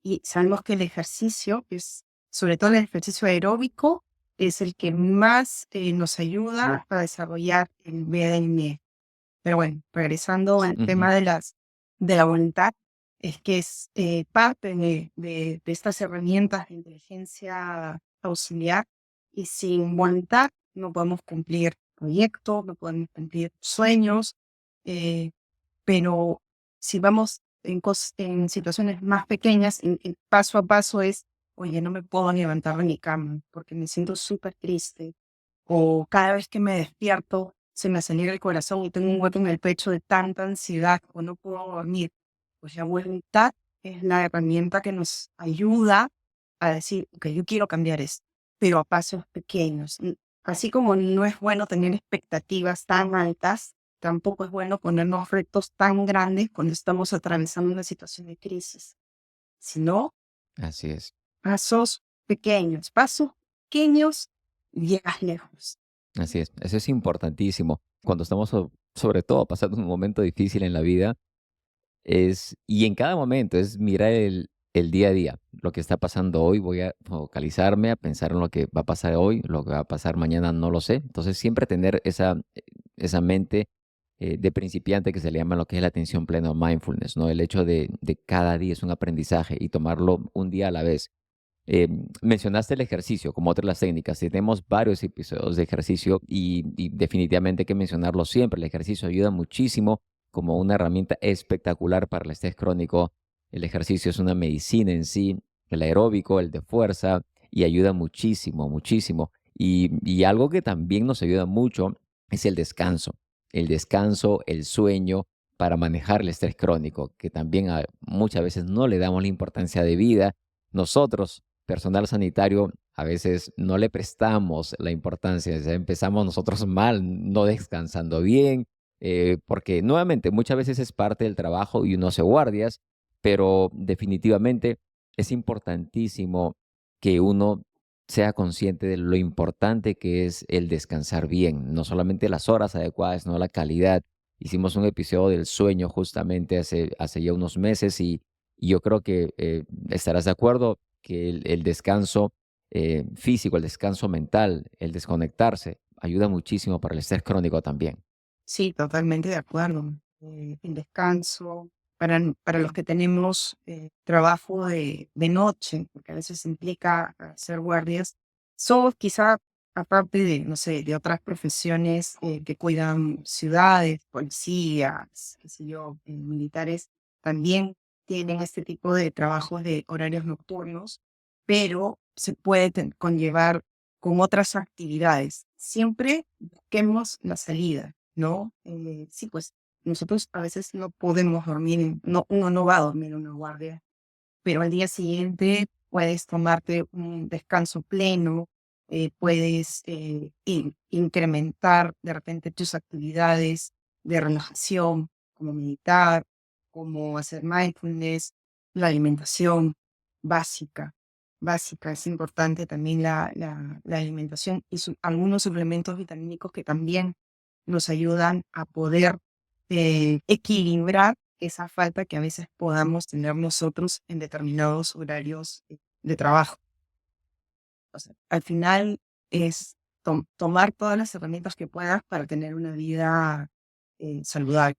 Y sabemos que el ejercicio es, sobre todo el ejercicio aeróbico, es el que más nos ayuda a desarrollar el BDNF. Pero bueno, regresando al Ujú. tema de la voluntad, es que es parte de estas herramientas de inteligencia auxiliar y sin voluntad no podemos cumplir proyectos, no podemos cumplir sueños, eh, pero si vamos en situaciones más pequeñas, en paso a paso es, oye, no me puedo levantar de mi cama porque me siento súper triste, o cada vez que me despierto se me acelera el corazón y tengo un hueco en el pecho de tanta ansiedad o no puedo dormir. Pues la voluntad es la herramienta que nos ayuda a decir, ok, yo quiero cambiar esto, pero a pasos pequeños. Así como no es bueno tener expectativas tan altas, tampoco es bueno ponernos retos tan grandes cuando estamos atravesando una situación de crisis, sino Así es. pasos pequeños, llegas lejos. Así es. Eso es importantísimo. Cuando estamos, sobre todo, pasando un momento difícil en la vida, y en cada momento, es mirar el día a día, lo que está pasando hoy. Voy a focalizarme, a pensar en lo que va a pasar hoy, lo que va a pasar mañana, no lo sé. Entonces, siempre tener esa mente de principiante que se le llama lo que es la atención plena o mindfulness, ¿no? El hecho de cada día es un aprendizaje y tomarlo un día a la vez. Mencionaste el ejercicio como otra de las técnicas. Tenemos varios episodios de ejercicio y definitivamente hay que mencionarlo siempre. El ejercicio ayuda muchísimo como una herramienta espectacular para el estrés crónico. El ejercicio es una medicina en sí, el aeróbico, el de fuerza, y ayuda muchísimo, muchísimo. Y algo que también nos ayuda mucho es el descanso. El descanso, el sueño para manejar el estrés crónico, que también muchas veces no le damos la importancia de vida. Nosotros, personal sanitario, a veces no le prestamos la importancia, o sea, empezamos nosotros mal, no descansando bien, porque nuevamente muchas veces es parte del trabajo y uno hace guardias, pero definitivamente es importantísimo que uno sea consciente de lo importante que es el descansar bien, no solamente las horas adecuadas, sino la calidad. Hicimos un episodio del sueño justamente hace ya unos meses y yo creo que estarás de acuerdo que el descanso físico, el descanso mental, el desconectarse, ayuda muchísimo para el estrés crónico también. Sí, totalmente de acuerdo. El descanso, para los que tenemos trabajo de noche, porque a veces implica hacer guardias, somos quizá, aparte de, no sé, de otras profesiones que cuidan ciudades, policías, qué sé yo, militares, también tienen este tipo de trabajos de horarios nocturnos, pero se puede conllevar con otras actividades. Siempre busquemos la salida, ¿no? Sí, pues nosotros a veces no podemos dormir, no, uno no va a dormir en una guardia, pero al día siguiente puedes tomarte un descanso pleno, puedes incrementar de repente tus actividades de relajación, como meditar, como hacer mindfulness, la alimentación básica. Básica, es importante también la alimentación y algunos suplementos vitamínicos que también nos ayudan a poder equilibrar esa falta que a veces podamos tener nosotros en determinados horarios de trabajo. O sea, al final es tomar todas las herramientas que puedas para tener una vida saludable.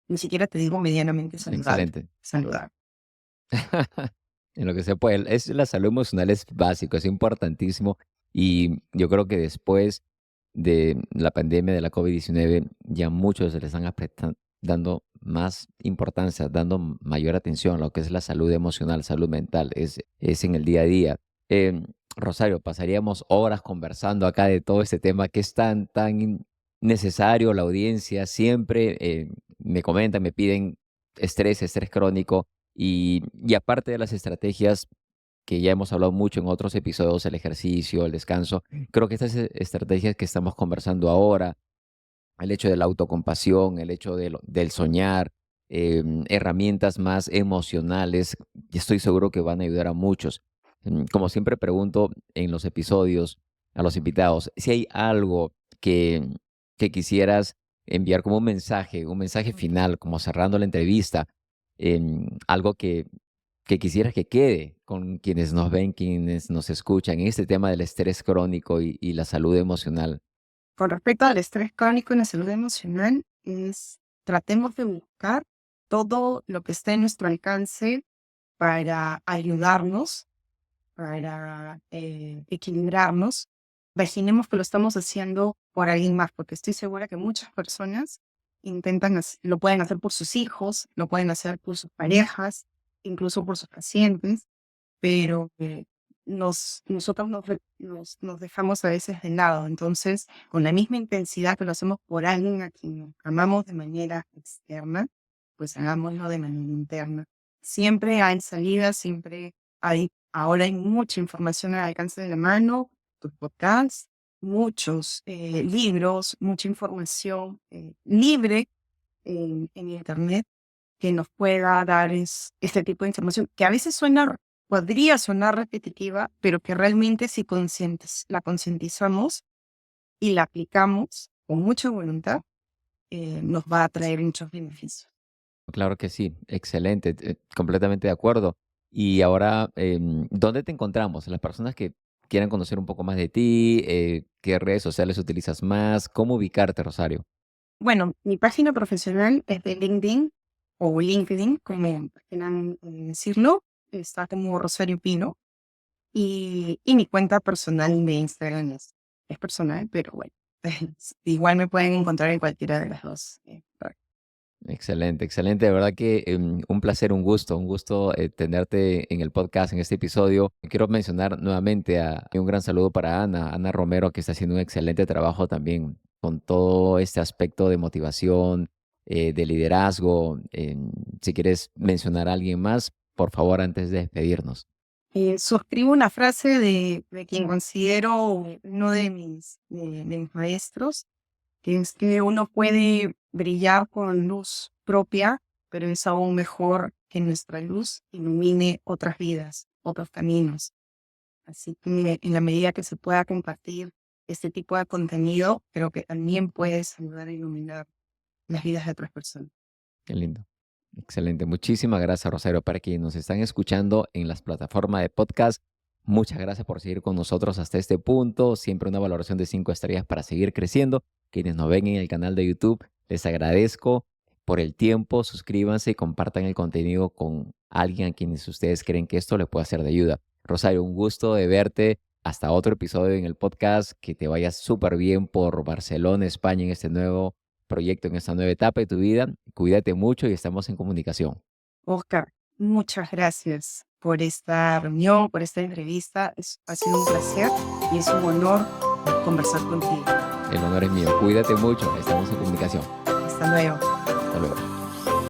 Ni siquiera te digo medianamente saludable, Excelente. saludable. En lo que se puede. La salud emocional es básico, es importantísimo. Y yo creo que después de la pandemia de la COVID-19, ya muchos se les están dando más importancia, dando mayor atención a lo que es la salud emocional, salud mental, es en el día a día. Em, Rosario, pasaríamos horas conversando acá de todo este tema que es tan necesario. La audiencia siempre me comenta, me piden estrés crónico y aparte de las estrategias que ya hemos hablado mucho en otros episodios, el ejercicio, el descanso, creo que estas estrategias que estamos conversando ahora, el hecho de la autocompasión, el hecho del soñar, herramientas más emocionales, y estoy seguro que van a ayudar a muchos. Como siempre pregunto en los episodios a los invitados, si hay algo que quisieras enviar como un mensaje final, como cerrando la entrevista, algo que quisieras que quede con quienes nos ven, quienes nos escuchan, en este tema del estrés crónico y la salud emocional. Con respecto al estrés crónico y la salud emocional, tratemos de buscar todo lo que esté en nuestro alcance para ayudarnos, para equilibrarnos. Imaginemos que lo estamos haciendo por alguien más, porque estoy segura que muchas personas lo pueden hacer por sus hijos, lo pueden hacer por sus parejas, incluso por sus pacientes, pero nosotros nos dejamos a veces de lado. Entonces, con la misma intensidad que lo hacemos por alguien a quien amamos de manera externa, pues hagámoslo de manera interna. Siempre hay salidas, siempre ahora hay mucha información al alcance de la mano, tus podcasts, muchos libros, mucha información libre en Internet que nos pueda dar este tipo de información, que a veces podría sonar repetitiva, pero que realmente si la concientizamos y la aplicamos con mucha voluntad, nos va a traer muchos beneficios. Claro que sí, excelente, completamente de acuerdo. Y ahora, ¿dónde te encontramos? Las personas que quieran conocer un poco más de ti, ¿qué redes sociales utilizas más? ¿Cómo ubicarte, Rosario? Bueno, mi página profesional es de LinkedIn o LinkedIn, como quieran decirlo, está como Rosario Pino. Y mi cuenta personal de Instagram es personal, pero bueno, igual me pueden encontrar en cualquiera de las dos. Excelente, excelente. De verdad que un placer, un gusto tenerte en el podcast, en este episodio. Quiero mencionar nuevamente un gran saludo para Ana Romero, que está haciendo un excelente trabajo también con todo este aspecto de motivación, de liderazgo. Si quieres mencionar a alguien más, por favor, antes de despedirnos. Suscribo una frase de quien considero uno de mis maestros, que es que uno puede brillar con luz propia, pero es aún mejor que nuestra luz ilumine otras vidas, otros caminos. Así que en la medida que se pueda compartir este tipo de contenido, creo que también puedes ayudar a iluminar las vidas de otras personas. Qué lindo. Excelente. Muchísimas gracias, Rosario. Para quienes nos están escuchando en las plataformas de podcast, muchas gracias por seguir con nosotros hasta este punto. Siempre una valoración de 5 estrellas para seguir creciendo. Quienes nos ven en el canal de YouTube, les agradezco por el tiempo. Suscríbanse y compartan el contenido con alguien a quienes ustedes creen que esto les puede ser de ayuda. Rosario, un gusto de verte. Hasta otro episodio en el podcast. Que te vayas súper bien por Barcelona, España, en este nuevo proyecto, en esta nueva etapa de tu vida. Cuídate mucho y estamos en comunicación. Oscar, muchas gracias por esta reunión, por esta entrevista. Ha sido un placer y es un honor conversar contigo. El honor es mío. Cuídate mucho. Estamos en comunicación. Hasta luego. Hasta luego.